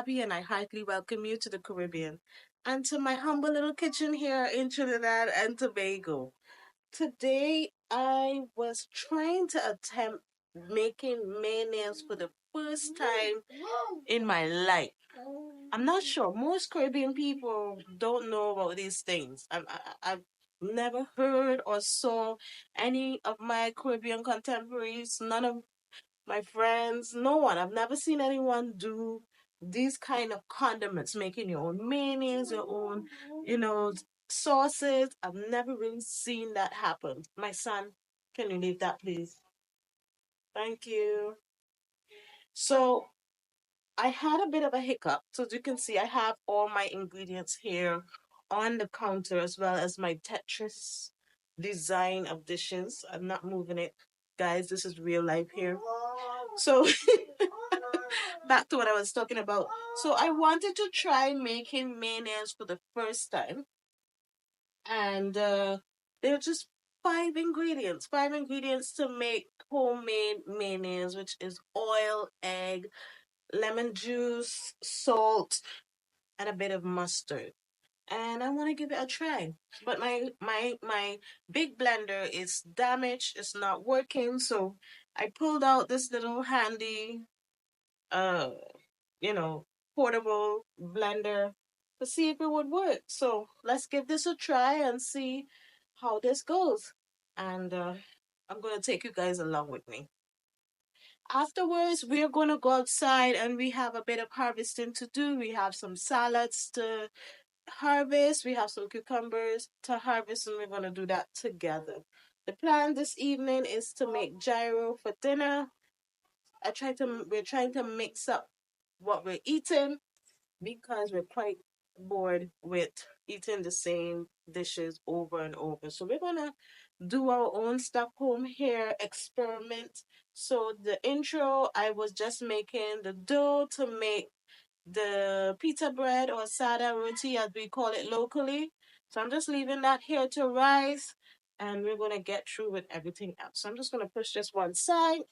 Gabby, and I heartily welcome you to the Caribbean and to my humble little kitchen here in Trinidad and Tobago. Today, I was trying to attempt making mayonnaise for the first time in my life. I'm not sure. Most Caribbean people don't know about these things. I've never heard or saw any of my Caribbean contemporaries, none of my friends, no one. I've never seen anyone do these kind of condiments, making your own mayonnaise, your own, sauces. I've never really seen that happen. My son, can you leave that, please? Thank you. So I had a bit of a hiccup. So as you can see, I have all my ingredients here on the counter as well as my Tetris design of dishes. I'm not moving it. Guys, this is real life here. So back to what I was talking about. So I wanted to try making mayonnaise for the first time. And there are just five ingredients to make homemade mayonnaise, which is oil, egg, lemon juice, salt, and a bit of mustard. And I want to give it a try. But my big blender is damaged. It's not working. So I pulled out this little handy uh you know portable blender to see if it would work. So let's give this a try and see how this goes. And I'm gonna take you guys along with me. Afterwards, we're going to go outside and we have a bit of harvesting to do. We have some salads to harvest, we have some cucumbers to harvest, and we're going to do that together. The plan this evening is to make gyro for dinner. We're trying to mix up what we're eating because we're quite bored with eating the same dishes over and over. So we're gonna do our own Stockholm here experiment. So the intro, I was just making the dough to make the pita bread or sada roti as we call it locally. So I'm just leaving that here to rise and we're gonna get through with everything else. So I'm just gonna push this one side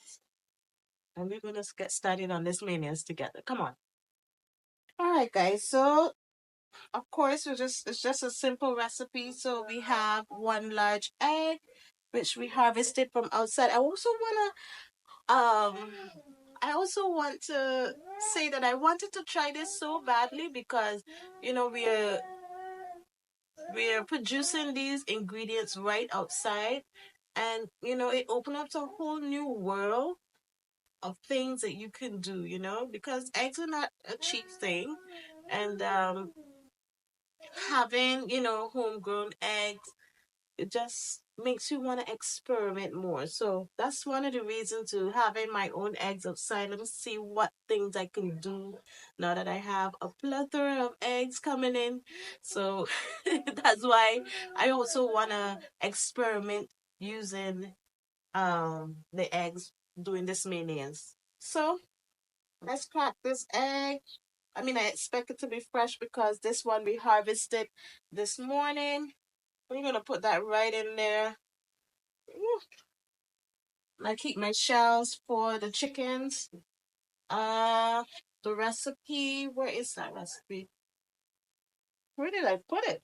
and we're gonna get started on this mayonnaise together. Come on. All right, guys. So of course, it's just a simple recipe. So we have one large egg, which we harvested from outside. Um I also want to say that I wanted to try this so badly because you know we're producing these ingredients right outside, and it opens up a whole new world of things that you can do. Because eggs are not a cheap thing, and having homegrown eggs, it just makes you want to experiment more. So that's one of the reasons to having my own eggs outside. Let me see what things I can do now that I have a plethora of eggs coming in. So that's why I also want to experiment using the eggs doing this mayonnaise. So let's crack this egg. I mean, I expect it to be fresh because this one we harvested this morning. We're gonna put that right in there. Ooh. I keep my shells for the chickens. Uh, the recipe. Where is that recipe? Where did I put it?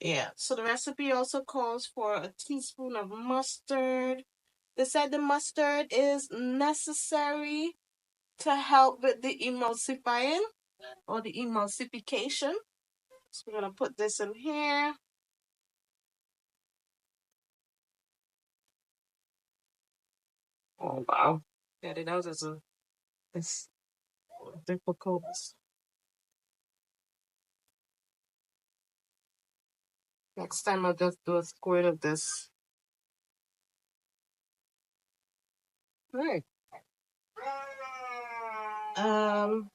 Yeah. So the recipe also calls for a teaspoon of mustard. They said the mustard is necessary to help with the emulsifying or the emulsification. So we're gonna put this in here. Oh wow. Yeah, the nose is it's difficult. Next time I'll just do a squirt of this. Right. Um,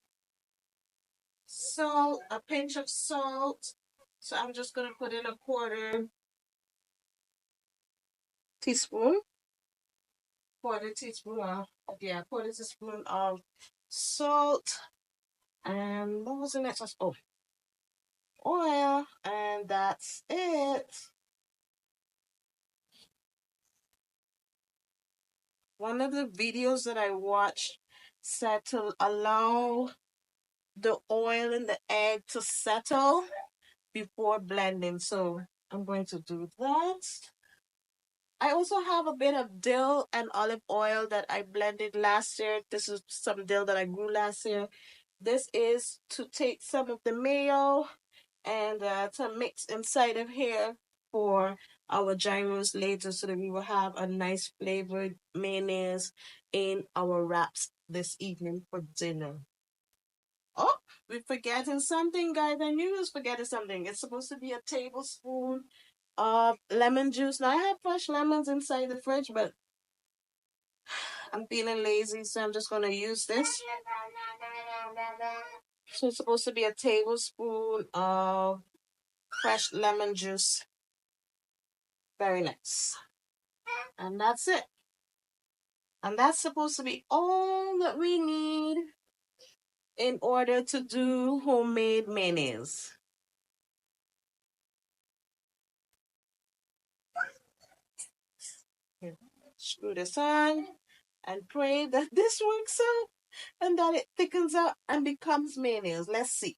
Salt, a pinch of salt. So I'm just gonna put in a quarter teaspoon, quarter teaspoon of salt. And what was the next one? Oh, oil. And that's it. One of the videos that I watched said to allow the oil in the egg to settle before blending. So I'm going to do that. I also have a bit of dill and olive oil that I blended last year. This is some dill that I grew last year. This is to take some of the mayo and to mix inside of here for our gyros later so that we will have a nice flavored mayonnaise in our wraps this evening for dinner. Oh, we're forgetting something, guys. I knew we was forgetting something. It's supposed to be a tablespoon of lemon juice. Now, I have fresh lemons inside the fridge, but I'm feeling lazy, so I'm just going to use this. So it's supposed to be a tablespoon of fresh lemon juice. Very nice. And that's it. And that's supposed to be all that we need in order to do homemade mayonnaise. Here, screw this on and pray that this works out and that it thickens up and becomes mayonnaise. Let's see.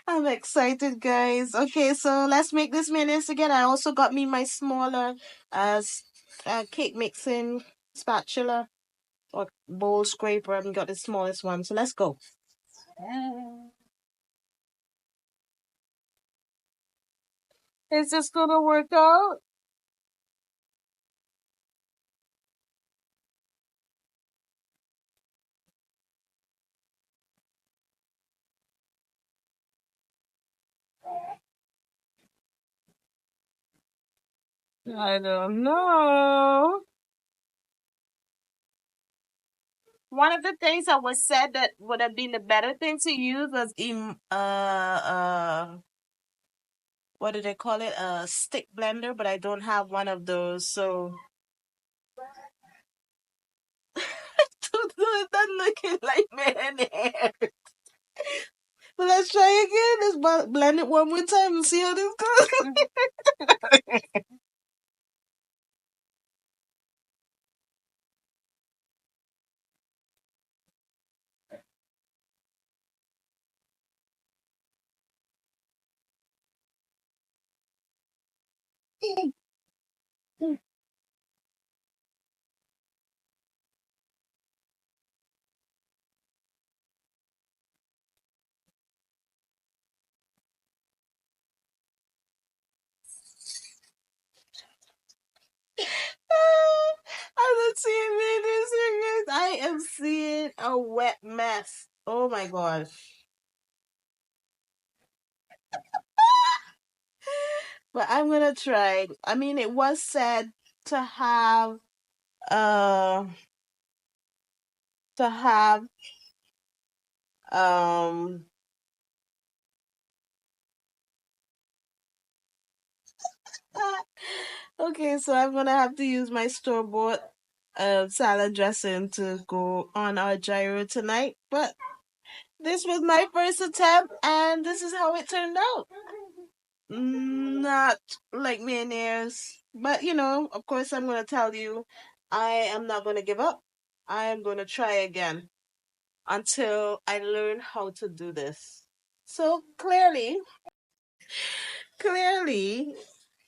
I'm excited, guys. Okay, so let's make this mayonnaise again. I also got me my smaller cake mixing spatula or bowl scraper. I've got the smallest one. So let's go. Is this gonna work out? I don't know. One of the things that was said that would have been the better thing to use was what do they call it? A stick blender, but I don't have one of those, so it's not looking like mayonnaise. But let's try again. Let's blend it one more time and see how this goes. I'm not seeing mayonnaise here, guys. I am seeing a wet mess. Oh my gosh. But I'm gonna try. I mean, it was said to have uh to have um okay, so I'm gonna have to use my store-bought salad dressing to go on our gyro tonight. But this was my first attempt, and this is how it turned out. Not like mayonnaise, but of course, I'm gonna tell you, I am not gonna give up. I am gonna try again until I learn how to do this. So clearly,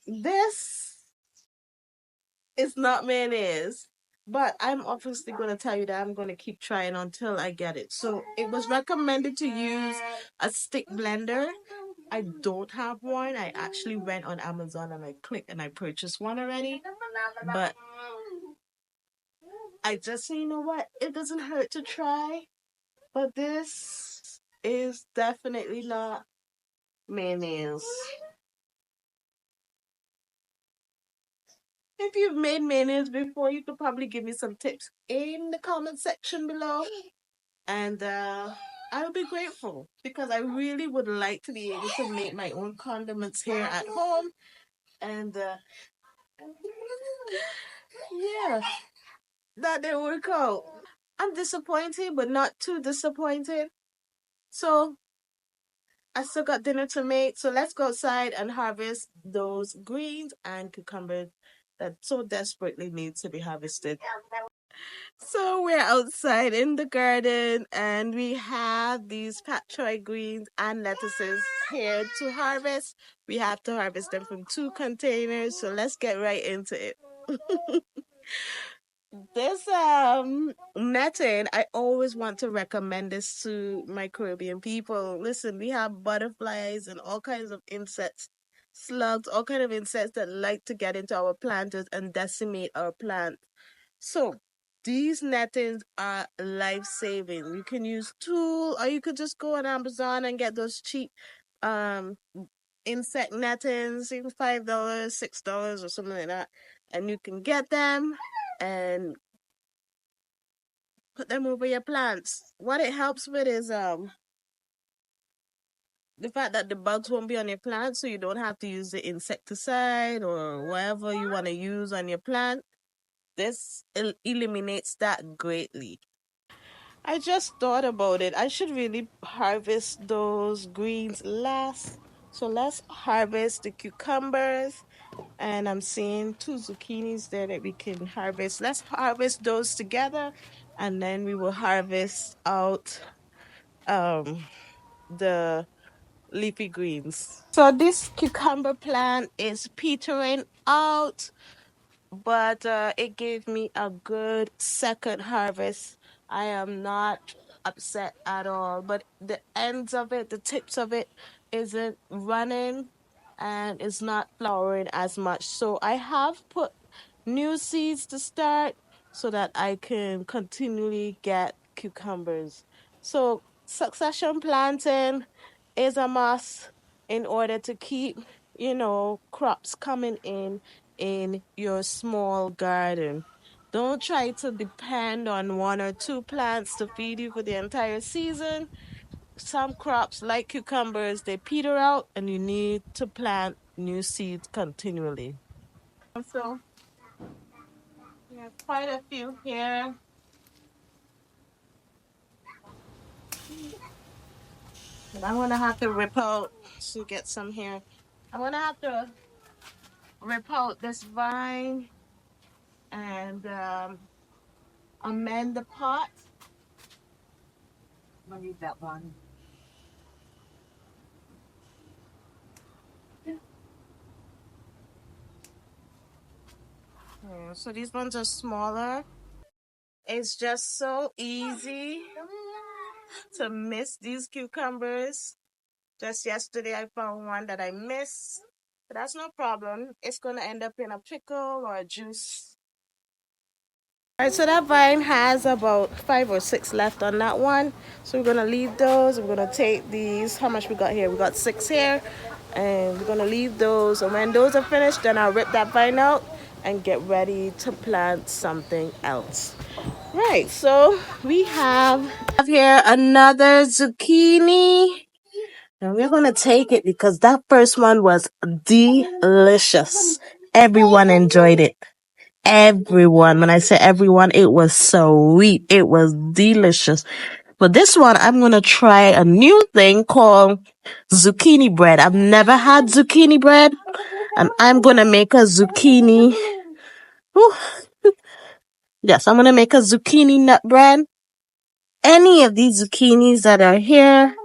this is not mayonnaise. But I'm obviously going to tell you that I'm going to keep trying until I get it. So it was recommended to use a stick blender. I don't have one. I actually went on Amazon and I clicked and I purchased one already. But I just say, you know what? It doesn't hurt to try. But this is definitely not mayonnaise. If you've made mayonnaise before, you could probably give me some tips in the comment section below. And I would be grateful because I really would like to be able to make my own condiments here at home. And yeah, that didn't work out. I'm disappointed, but not too disappointed. So I still got dinner to make. So let's go outside and harvest those greens and cucumbers that so desperately need to be harvested. So we're outside in the garden and we have these pak choy greens and lettuces here to harvest. We have to harvest them from 2 containers, so let's get right into it. This netting, I always want to recommend this to my Caribbean people. Listen, we have butterflies and all kinds of insects, slugs, all kind of insects that like to get into our planters and decimate our plants. So these nettings are life saving. You can use tool or you could just go on Amazon and get those cheap um insect nettings, even $5, $6 or something like that. And you can get them and put them over your plants. What it helps with is the fact that the bugs won't be on your plant, so you don't have to use the insecticide or whatever you want to use on your plant. This eliminates that greatly. I just thought about it. I should really harvest those greens last. So let's harvest the cucumbers. And I'm seeing 2 zucchinis there that we can harvest. Let's harvest those together and then we will harvest out um the leafy greens. So this cucumber plant is petering out, but it gave me a good second harvest. I am not upset at all, but the ends of it, the tips of it, isn't running and it's not flowering as much. So I have put new seeds to start so that I can continually get cucumbers. So succession planting is a must in order to keep, crops coming in your small garden. Don't try to depend on 1 or 2 plants to feed you for the entire season. Some crops, like cucumbers, they peter out and you need to plant new seeds continually. So, we have quite a few here. And I'm going to have to rip out to get some here. I'm going to have to rip out this vine and amend the pot. I'm going to need that one. Yeah, so these ones are smaller. It's just so easy to miss these cucumbers. Just yesterday I found one that I missed. But that's no problem. It's going to end up in a pickle or a juice. All right, so that vine has about 5 or 6 left on that one. So we're gonna leave those. We're gonna take these. How much we got here? We got 6 here, and we're gonna leave those. And when those are finished, then I'll rip that vine out and get ready to plant something else. Right. So we have here another zucchini, and we're gonna take it because that first one was delicious. Everyone enjoyed it. Everyone. When I say everyone, it was sweet. It was delicious. But this one, I'm going to try a new thing called zucchini bread. I've never had zucchini bread, and I'm going to make a zucchini. Whew. Yes, I'm going to make a zucchini nut bread. Any of these zucchinis that are here,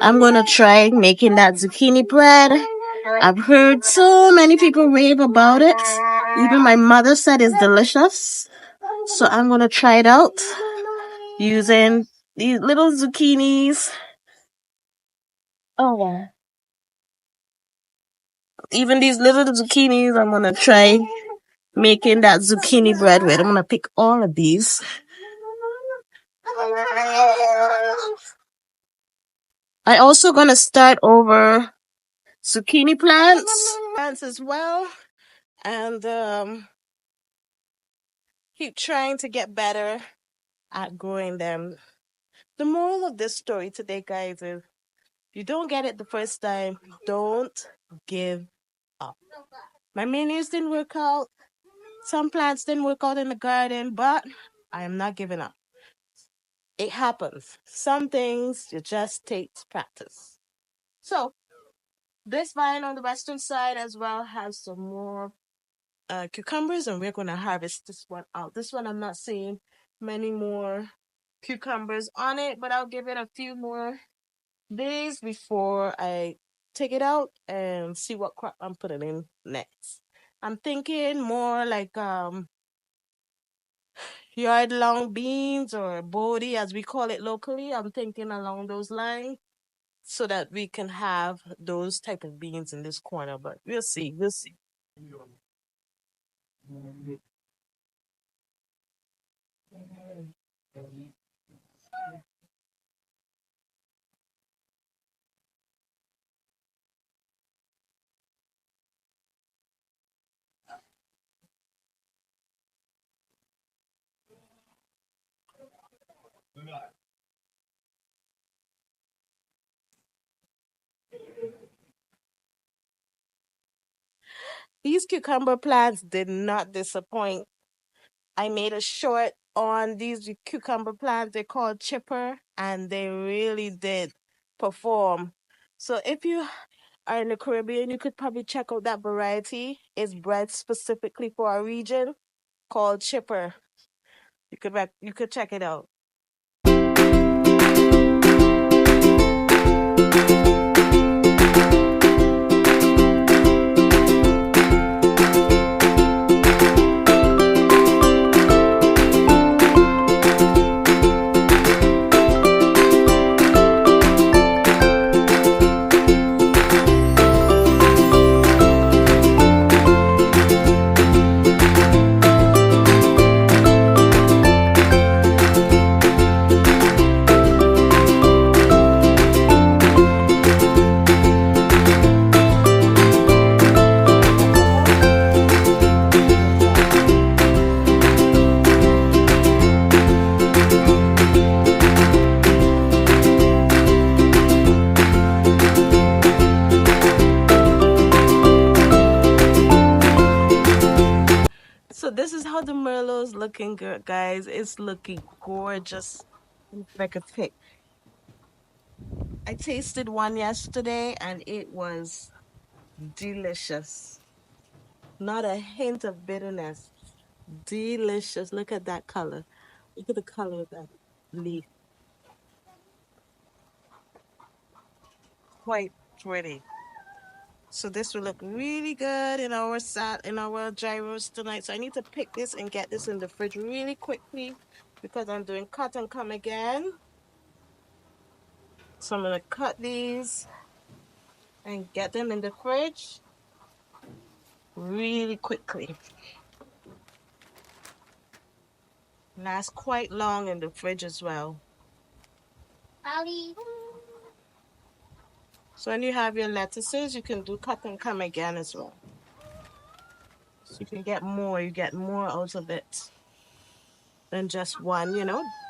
I'm going to try making that zucchini bread. I've heard so many people rave about it. Even my mother said it's delicious. So I'm going to try it out using these little zucchinis. Oh, wow. Even these little zucchinis, I'm going to try making that zucchini bread with. I'm going to pick all of these. I also going to start over zucchini plants as well. And keep trying to get better at growing them. The moral of this story today, guys, is you don't get it the first time, don't give up. My mayonnaise didn't work out. Some plants didn't work out in the garden, but I am not giving up. It happens. Some things it just takes practice. So this vine on the western side as well has some more cucumbers, and we're gonna harvest this one out. This one I'm not seeing many more cucumbers on it, but I'll give it a few more days before I take it out and see what crop I'm putting in next. I'm thinking more like yard long beans or bodi as we call it locally. I'm thinking along those lines so that we can have those type of beans in this corner, but we'll see. We'll see. These cucumber plants did not disappoint. I made a short on these cucumber plants. They're called chipper, and they really did perform. So if you are in the Caribbean, you could probably check out that variety. It's bred specifically for our region called chipper. You could check it out. So this is how the Merlot's looking good, guys. It's looking gorgeous. If I could pick. I tasted one yesterday and it was delicious. Not a hint of bitterness. Delicious. Look at that color. Look at the color of that leaf. Quite pretty. So this will look really good in our dry roast tonight. So I need to pick this and get this in the fridge really quickly because I'm doing cut and come again. So I'm gonna cut these and get them in the fridge really quickly. Last quite long in the fridge as well. So when you have your lettuces, you can do cut and come again as well. So you can get more, you get more out of it than just one,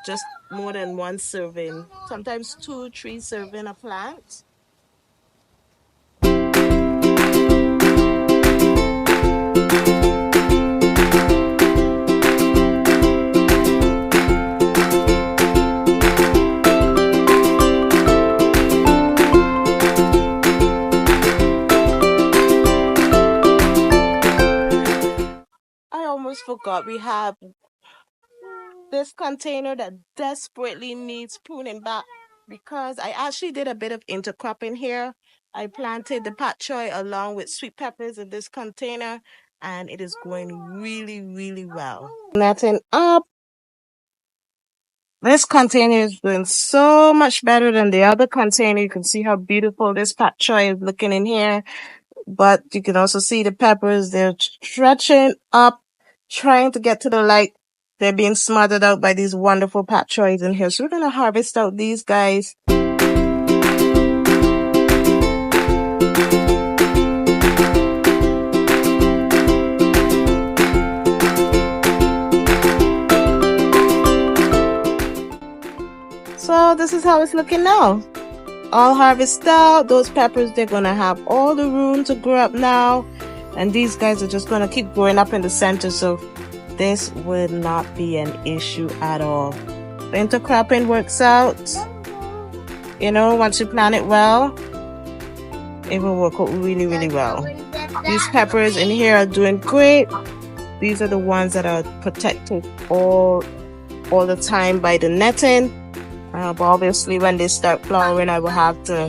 just more than one serving. Sometimes 2, 3 serving a plant. Forgot we have this container that desperately needs pruning back because I actually did a bit of intercropping here. I planted the pak choy along with sweet peppers in this container and it is going really, really well. Netting up. This container is doing so much better than the other container. You can see how beautiful this pak choy is looking in here. But you can also see the peppers, they're stretching up, trying to get to the light. They're being smothered out by these wonderful pak choys in here. So we're going to harvest out these guys. So this is how it's looking now. All harvested out. Those peppers, they're going to have all the room to grow up now. And these guys are just going to keep growing up in the center. So this would not be an issue at all. The intercropping works out. Once you plan it well, it will work out really, really well. These peppers in here are doing great. These are the ones that are protected all the time by the netting. But obviously, when they start flowering, I will have to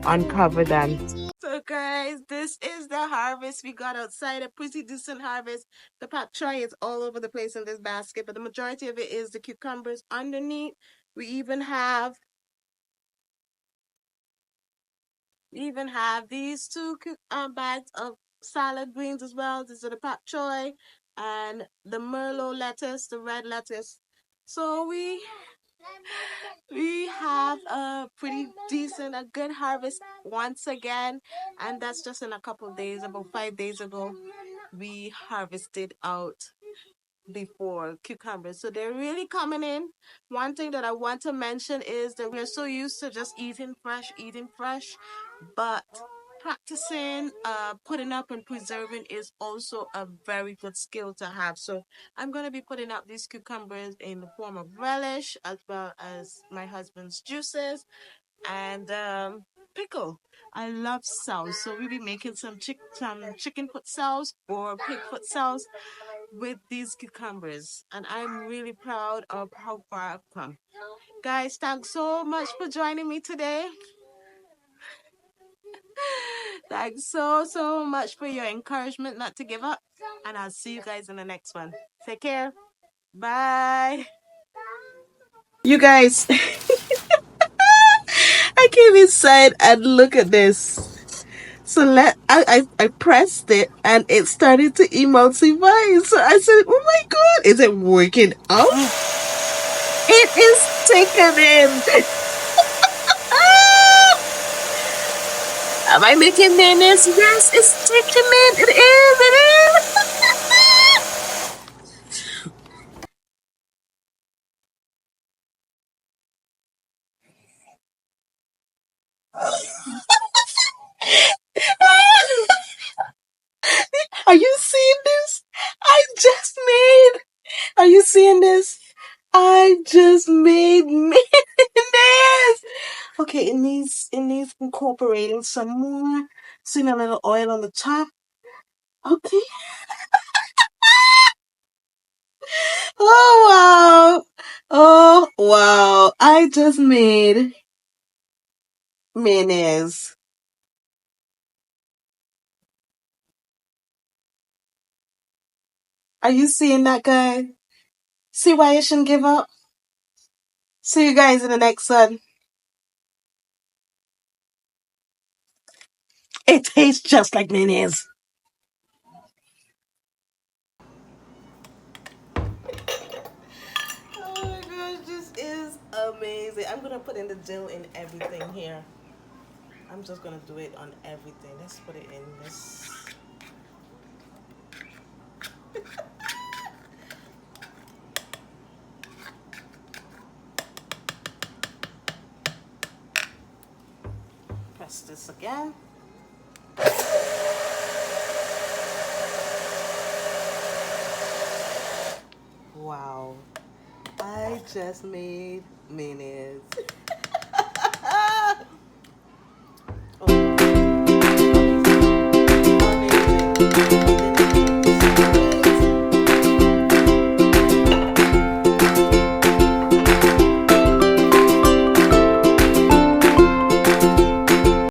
uncover them. So guys, this is the harvest we got outside. A pretty decent harvest. The pak choi is all over the place in this basket, but the majority of it is the cucumbers underneath. We even have these two bags of salad greens as well. These are the pak choi and the merlot lettuce, the red lettuce. So we have a pretty decent, a good harvest once again, and that's just in a couple of days. About 5 days ago, we harvested out before cucumbers, so they're really coming in. One thing that I want to mention is that we're so used to just eating fresh, but practicing putting up and preserving is also a very good skill to have. So I'm going to be putting up these cucumbers in the form of relish, as well as my husband's juices and pickle. I love sauce, so we'll be making some chicken foot sauce or pig foot sauce with these cucumbers, and I'm really proud of how far I've come. Guys, thanks so much for joining me today. Thanks so much for your encouragement not to give up, and I'll see you guys in the next one. Take care. Bye. You guys, I came inside and look at this. So I pressed it and it started to emulsify. So I said, "Oh my god, is it working out?" It is thickening. Am I making mayonnaise? Yes, it's thickening. It is. It is. Are you seeing this? I just made. Are you seeing this? I just made mayonnaise. Okay, it needs incorporating some more. Seeing a little oil on the top. Okay. Oh wow. Oh wow. I just made mayonnaise. Are you seeing that, guy? See why you shouldn't give up? See you guys in the next one. It tastes just like mayonnaise. Oh my gosh, this is amazing. I'm gonna put in the dill in everything here. I'm just gonna do it on everything. Let's put it in this. Press this again. Wow. I just made mayonnaise.